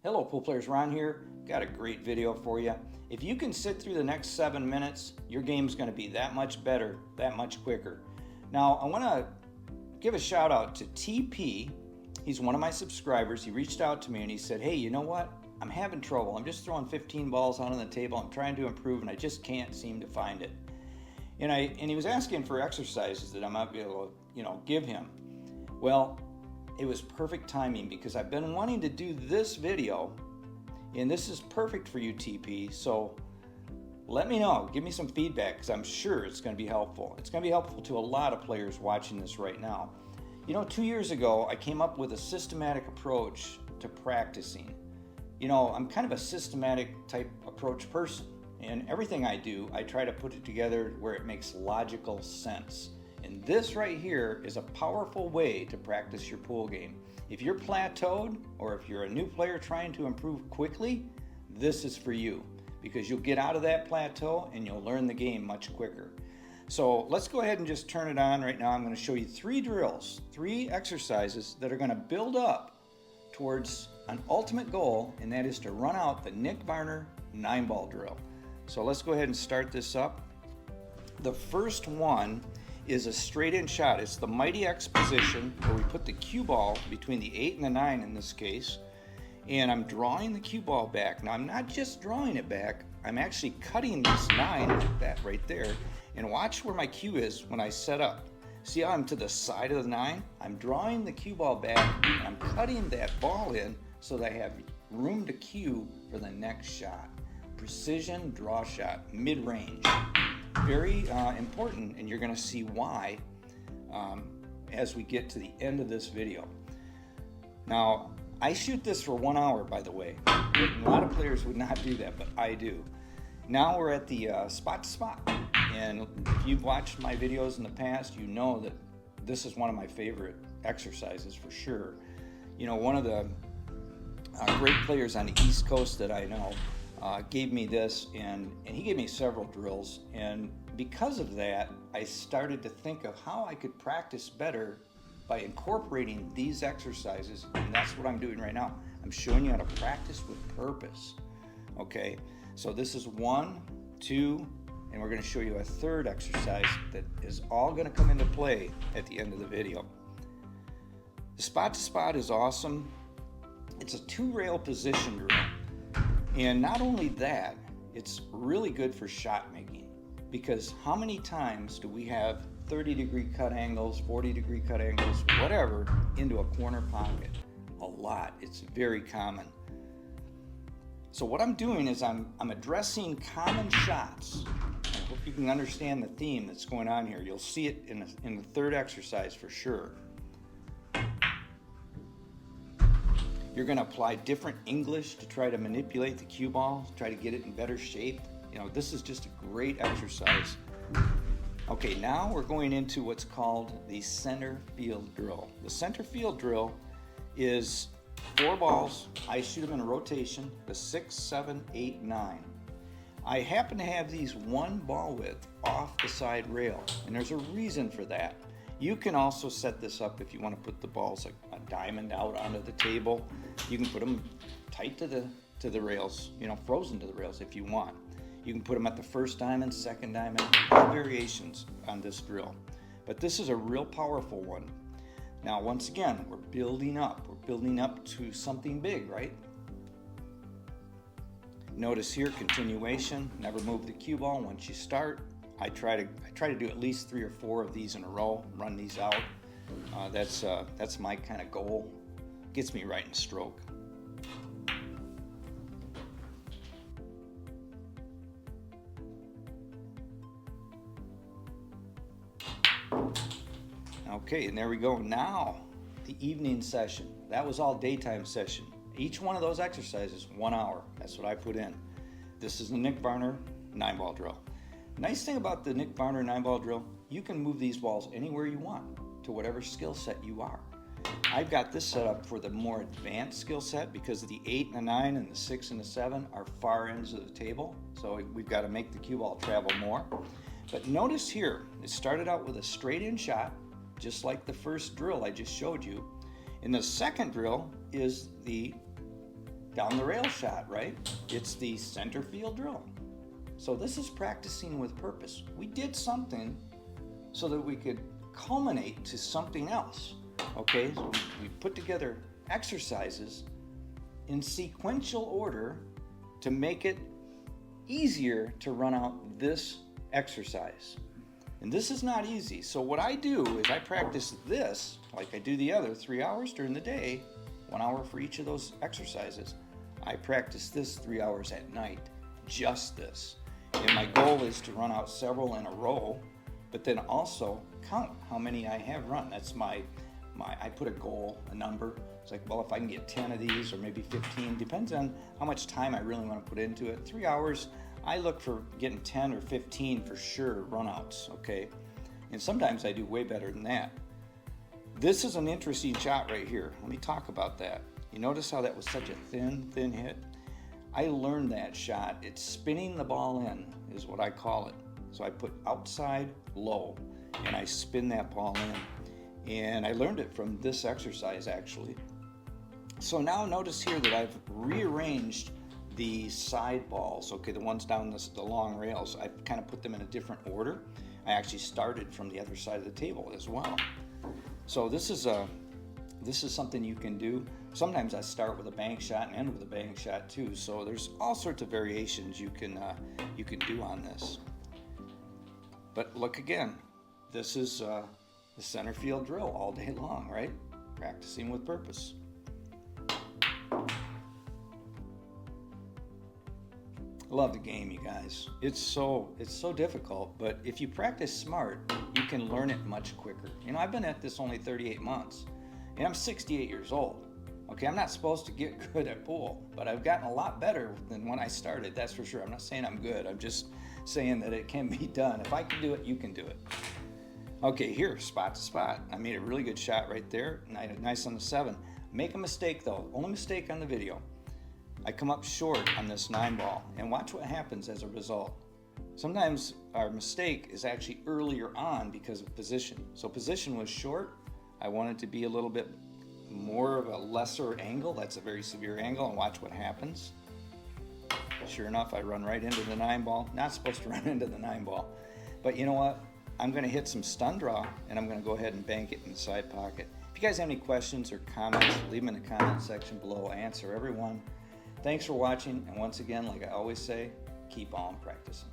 Hello pool players, Ron here. Got a great video for you. If you can sit through the next 7 minutes, your game's going to be that much better, that much quicker. Now I want to give a shout out to TP. He's one of my subscribers. He reached out to me and he said, hey, you know what? I'm having trouble. I'm just throwing 15 balls out on the table. I'm trying to improve and I just can't seem to find it. And he was asking for exercises that I might be able to, give him. Well, it was perfect timing because I've been wanting to do this video and this is perfect for you, TP. So let me know, give me some feedback because I'm sure it's going to be helpful. It's going to be helpful to a lot of players watching this right now. 2 years ago, I came up with a systematic approach to practicing. I'm kind of a systematic type approach person, and everything I do, I try to put it together where it makes logical sense. And this right here is a powerful way to practice your pool game. If you're plateaued or if you're a new player trying to improve quickly, this is for you because you'll get out of that plateau and you'll learn the game much quicker. So let's go ahead and just turn it on right now. I'm going to show you 3 drills, 3 exercises that are going to build up towards an ultimate goal, and that is to run out the Nick Varner 9-ball drill. So let's go ahead and start this up. The first one is a straight in shot. It's the Mighty X position where we put the cue ball between the 8 and the 9 in this case, and I'm drawing the cue ball back. Now I'm not just drawing it back, I'm actually cutting this 9, like that right there, and watch where my cue is when I set up. See how I'm to the side of the 9? I'm drawing the cue ball back and I'm cutting that ball in so that I have room to cue for the next shot. Precision draw shot, mid-range. Very important, and you're going to see why as we get to the end of this video. Now, I shoot this for 1 hour, by the way. A lot of players would not do that, but I do. Now we're at the spot to spot, and if you've watched my videos in the past, you know that this is one of my favorite exercises for sure. One of the great players on the East Coast that I know gave me this, and he gave me several drills, and because of that I started to think of how I could practice better by incorporating these exercises, and that's what I'm doing right now. I'm showing you how to practice with purpose. Okay, so this is 1, 2, and we're going to show you a third exercise that is all going to come into play at the end of the video. The spot to spot is awesome. It's a 2-rail position drill. And not only that, it's really good for shot making, because how many times do we have 30-degree cut angles, 40-degree cut angles, whatever, into a corner pocket? A lot. It's very common. So what I'm doing is I'm addressing common shots. I hope you can understand the theme that's going on here. You'll see it in the third exercise for sure. You're going to apply different English to try to manipulate the cue ball, try to get it in better shape. This is just a great exercise. Okay, now we're going into what's called the center field drill. The center field drill is 4 balls. I shoot them in a rotation, the 6, 7, 8, 9. I happen to have these 1 ball width off the side rail, and there's a reason for that. You can also set this up if you want to put the balls like a diamond out onto the table. You can put them tight to the rails, frozen to the rails if you want. You can put them at the first diamond, second diamond, all variations on this drill. But this is a real powerful one. Now, once again, we're building up. We're building up to something big, right? Notice here, continuation, never move the cue ball once you start. I try to do at least 3 or 4 of these in a row, run these out. That's my kind of goal. Gets me right in stroke. Okay, and there we go. Now, the evening session. That was all daytime session. Each one of those exercises, 1 hour. That's what I put in. This is the Nick Varner 9-ball drill. Nice thing about the Nick Varner 9-ball drill, you can move these balls anywhere you want to whatever skill set you are. I've got this set up for the more advanced skill set because the 8 and the 9 and the 6 and the 7 are far ends of the table, so we've got to make the cue ball travel more. But notice here, it started out with a straight in shot, just like the first drill I just showed you. And the second drill is the down the rail shot, right? It's the center field drill. So this is practicing with purpose. We did something so that we could culminate to something else. Okay, so we put together exercises in sequential order to make it easier to run out this exercise. And this is not easy. So what I do is I practice this like I do the other 3 hours during the day, 1 hour for each of those exercises. I practice this 3 hours at night, just this. And my goal is to run out several in a row, but then also count how many I have run. That's my I put a goal, a number. It's like, well, if I can get 10 of these or maybe 15, depends on how much time I really want to put into it. 3 hours, I look for getting 10 or 15 for sure runouts, okay? And sometimes I do way better than that. This is an interesting shot right here. Let me talk about that. You notice how that was such a thin hit? I learned that shot. It's spinning the ball in is what I call it. So I put outside low and I spin that ball in. And I learned it from this exercise actually. So now notice here that I've rearranged the side balls, okay, the ones down the long rails. I've kind of put them in a different order. I actually started from the other side of the table as well. So this is something you can do. Sometimes I start with a bank shot and end with a bank shot too. So there's all sorts of variations you can do on this. But look again, this is the center field drill all day long, right? Practicing with purpose. I love the game, you guys. It's so difficult, but if you practice smart, you can learn it much quicker. You know, I've been at this only 38 months, and I'm 68 years old. Okay, I'm not supposed to get good at pool, but I've gotten a lot better than when I started, that's for sure. I'm not saying I'm good, I'm just saying that it can be done. If I can do it, you can do it. Okay, here, spot to spot. I made a really good shot right there, nice on the 7. Make a mistake though, only mistake on the video. I come up short on this 9 ball, and watch what happens as a result. Sometimes our mistake is actually earlier on because of position. So position was short. I wanted to be a little bit more of a lesser angle. That's a very severe angle, and watch what happens. Sure enough, I run right into the 9 ball. Not supposed to run into the 9 ball. But you know what? I'm going to hit some stun draw, and I'm going to go ahead and bank it in the side pocket. If you guys have any questions or comments, leave them in the comment section below. I answer everyone. Thanks for watching, and once again, like I always say, keep on practicing.